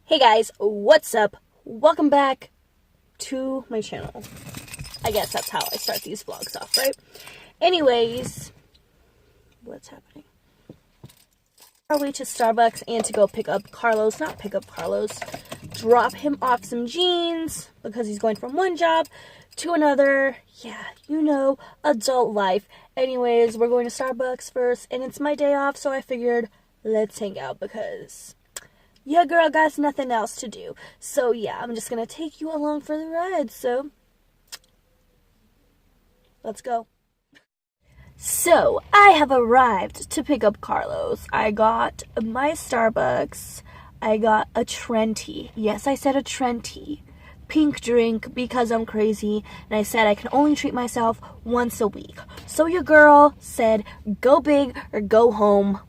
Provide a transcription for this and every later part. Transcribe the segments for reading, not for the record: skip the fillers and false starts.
Hey guys, what's up? Welcome back to my channel. I guess that's how I start these vlogs off, right? Anyways, what's happening? Our way to Starbucks and to go pick up Carlos, not pick up Carlos, drop him off some jeans because he's going from one job to another. Yeah, you know, adult life. Anyways, we're going to Starbucks first and it's my day off, so I figured let's hang out because your girl got nothing else to do. So yeah, I'm just gonna take you along for the ride, so let's go. So, I have arrived to pick up Carlos. I got my Starbucks. I got a Trenti. Yes, I said a Trenti. Pink drink because I'm crazy. And I said I can only treat myself once a week. So your girl said go big or go home.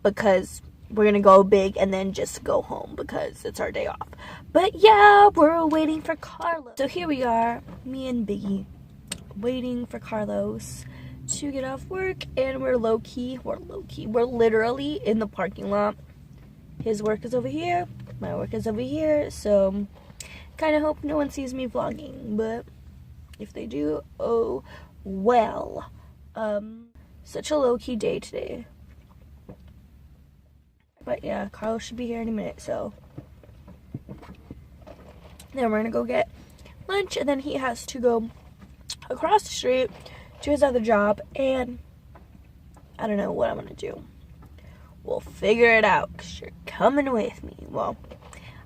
Because we're gonna go big and then just go home because it's our day off. But yeah, we're waiting for Carlos. So here we are, me and Biggie, waiting for Carlos to get off work, and we're low-key, we're literally in the parking lot. His work is over here, my work is over here, so kind of hope no one sees me vlogging, but if they do, oh well. Such a low-key day today. But yeah, Carlos should be here in a minute, so then we're gonna go get lunch, and then he has to go across the street to his other job, and I don't know what I'm gonna do. We'll figure it out, 'cause you're coming with me. Well,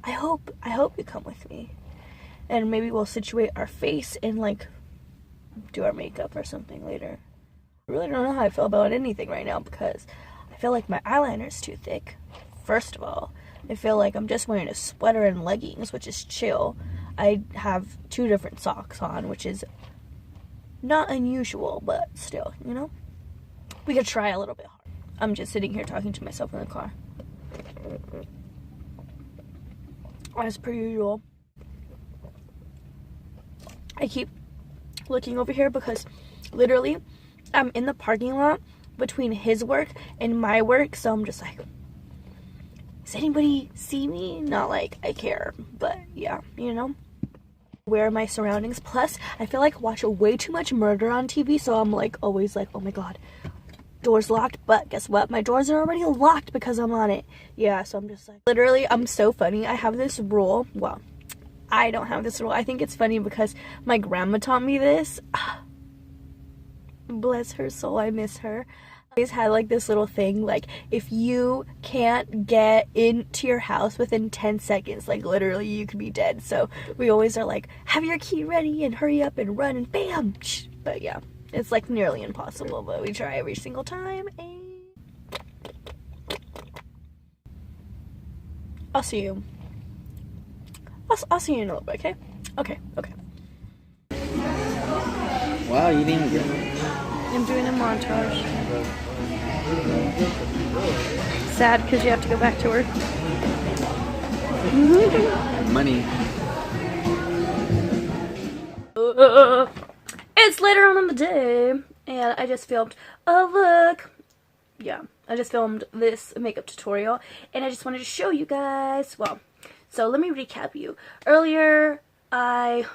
I hope you come with me, and maybe we'll situate our face and like do our makeup or something later. I really don't know how I feel about anything right now because I feel like my eyeliner is too thick. First of all, I feel like I'm just wearing a sweater and leggings, which is chill. I have 2 different socks on, which is not unusual, but still, you know? We could try a little bit hard. I'm just sitting here talking to myself in the car. As per usual. I keep looking over here because literally I'm in the parking lot between his work and my work, so I'm just like, does anybody see me? Not like I care, but yeah, you know, where are my surroundings? Plus I feel like I watch way too much murder on TV, so I'm like always like, oh my god, door's locked. But guess what, my doors are already locked because I'm on it. Yeah, so I'm just like, literally, I'm so funny. I have this rule. Well, I don't have this rule. I think it's funny because my grandma taught me this. Bless her soul, I miss her. I always had like this little thing, like if you can't get into your house within 10 seconds, like literally you could be dead. So we always are like, have your key ready and hurry up and run and bam. But yeah, it's like nearly impossible, but we try every single time. And I'll see you. I'll see you in a little bit, okay? Okay. Wow, you didn't get it. I'm doing a montage. Sad because you have to go back to work. Money. It's later on in the day, and I just filmed a look. Yeah, I just filmed this makeup tutorial, and I just wanted to show you guys. Well, so let me recap you. Earlier, I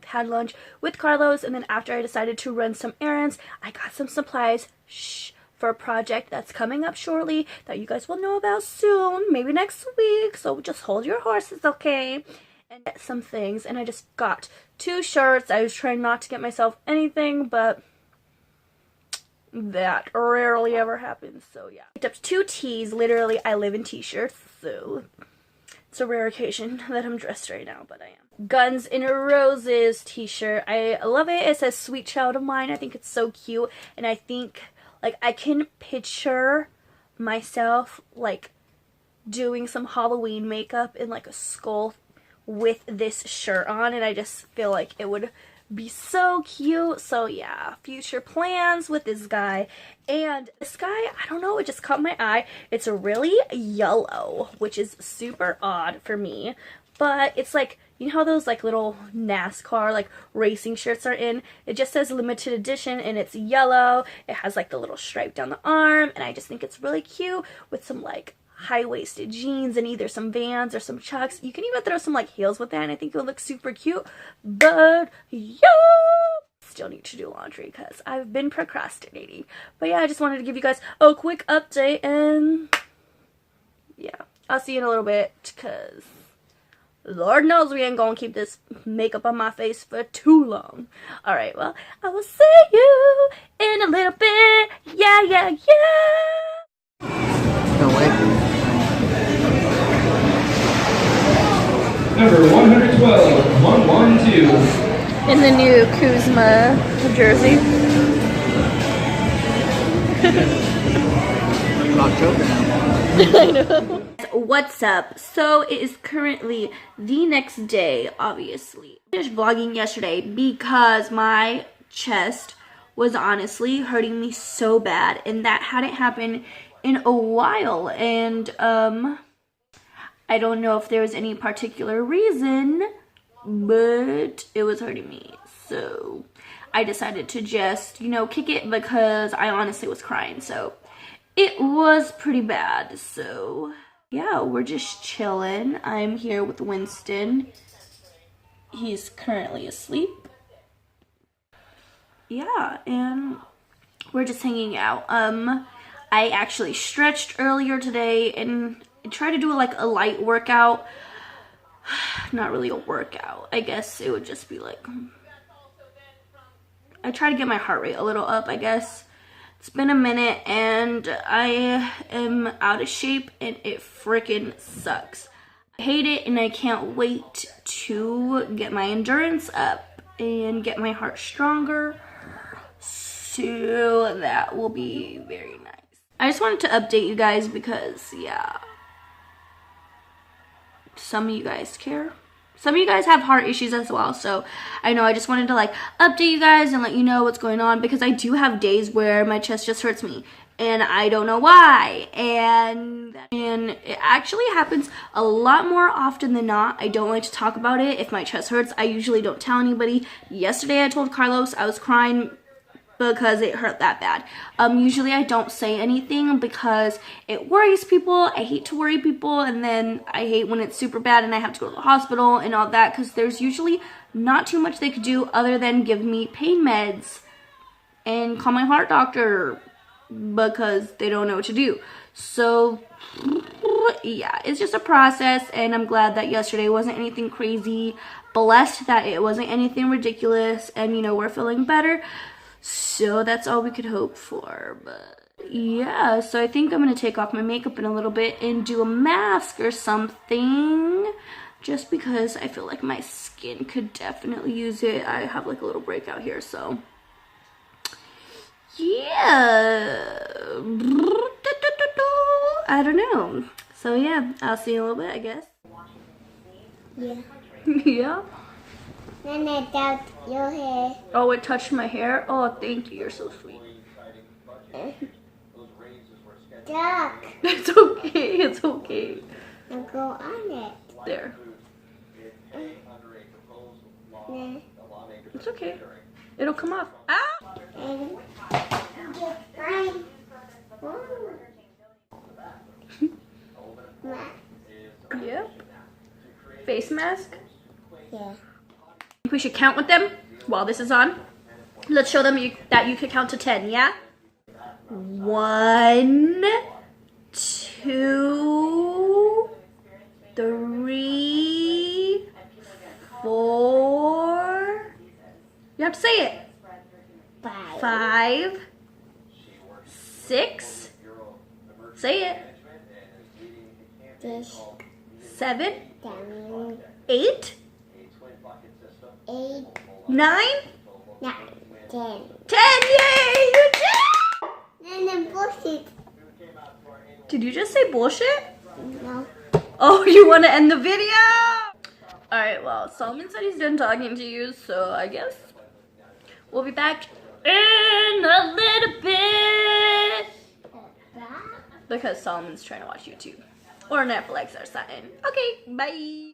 had lunch with Carlos, and then after I decided to run some errands, I got some supplies for a project that's coming up shortly that you guys will know about soon, maybe next week, so just hold your horses, okay? And get some things, and I just got 2 shirts. I was trying not to get myself anything, but that rarely ever happens, so yeah. I picked up 2 tees. Literally, I live in t-shirts, so it's a rare occasion that I'm dressed right now, but I am. Guns N' Roses t-shirt. I love it. It says Sweet Child of Mine. I think it's so cute, and I think like I can picture myself like doing some Halloween makeup in like a skull with this shirt on, and I just feel like it would be so cute. So yeah, future plans with this guy. And this guy, I don't know, it just caught my eye. It's really yellow, which is super odd for me, but it's like You know how those like little NASCAR like racing shirts are in? It just says limited edition and it's yellow. It has like the little stripe down the arm, and I just think it's really cute with some like high-waisted jeans and either some Vans or some Chucks. You can even throw some like heels with that, and I think it would look super cute. But yeah, still need to do laundry because I've been procrastinating. But yeah, I just wanted to give you guys a quick update, and yeah, I'll see you in a little bit because Lord knows we ain't gonna keep this makeup on my face for too long. Alright, well, I will see you in a little bit. Yeah, yeah, yeah. No way. Number 112, 112. In the new Kuzma jersey. Xoxo now. I know. What's up? So it is currently the next day, obviously. I finished vlogging yesterday because my chest was honestly hurting me so bad, and that hadn't happened in a while, and I don't know if there was any particular reason, but it was hurting me, so I decided to just, you know, kick it because I honestly was crying, so it was pretty bad. So yeah, we're just chilling. I'm here with Winston. He's currently asleep. Yeah, and we're just hanging out. I actually stretched earlier today and tried to do like a light workout. Not really a workout. I guess it would just be like, I try to get my heart rate a little up, I guess. It's been a minute and I am out of shape and it freaking sucks. I hate it and I can't wait to get my endurance up and get my heart stronger. So that will be very nice. I just wanted to update you guys because, yeah, some of you guys care. Some of you guys have heart issues as well, so I know I just wanted to like update you guys and let you know what's going on, because I do have days where my chest just hurts me and I don't know why, and it actually happens a lot more often than not. I don't like to talk about it. If my chest hurts, I usually don't tell anybody. Yesterday I told Carlos I was crying because it hurt that bad. Usually I don't say anything because it worries people. I hate to worry people, and then I hate when it's super bad and I have to go to the hospital and all that, because there's usually not too much they could do other than give me pain meds and call my heart doctor because they don't know what to do. So yeah, it's just a process, and I'm glad that yesterday wasn't anything crazy. Blessed that it wasn't anything ridiculous, and you know, we're feeling better. So that's all we could hope for. But yeah, so I think I'm gonna take off my makeup in a little bit and do a mask or something, just because I feel like my skin could definitely use it. I have like a little breakout here, so yeah, I don't know. So yeah, I'll see you in a little bit, I guess. Yeah. Yeah. Then I touched your hair. Oh, it touched my hair? Oh, thank you. You're so sweet. Duck. It's okay. It's okay. I'll go on it. There. Nah. It's okay. It'll come off. Ah! And fine. Yep. Face mask. Yeah. We should count with them while this is on. Let's show them that you can count to 10, yeah? 1, 2, 3, 4. You have to say it. 5, 6. Say it. This. 7, Down. 8, 8. 9, 9. 10. 10. Yay! You did! Then the bullshit. Did you just say bullshit? No. Oh, you want to end the video? Alright, well, Solomon said he's done talking to you, so I guess we'll be back in a little bit. Because Solomon's trying to watch YouTube or Netflix or something. Okay, bye.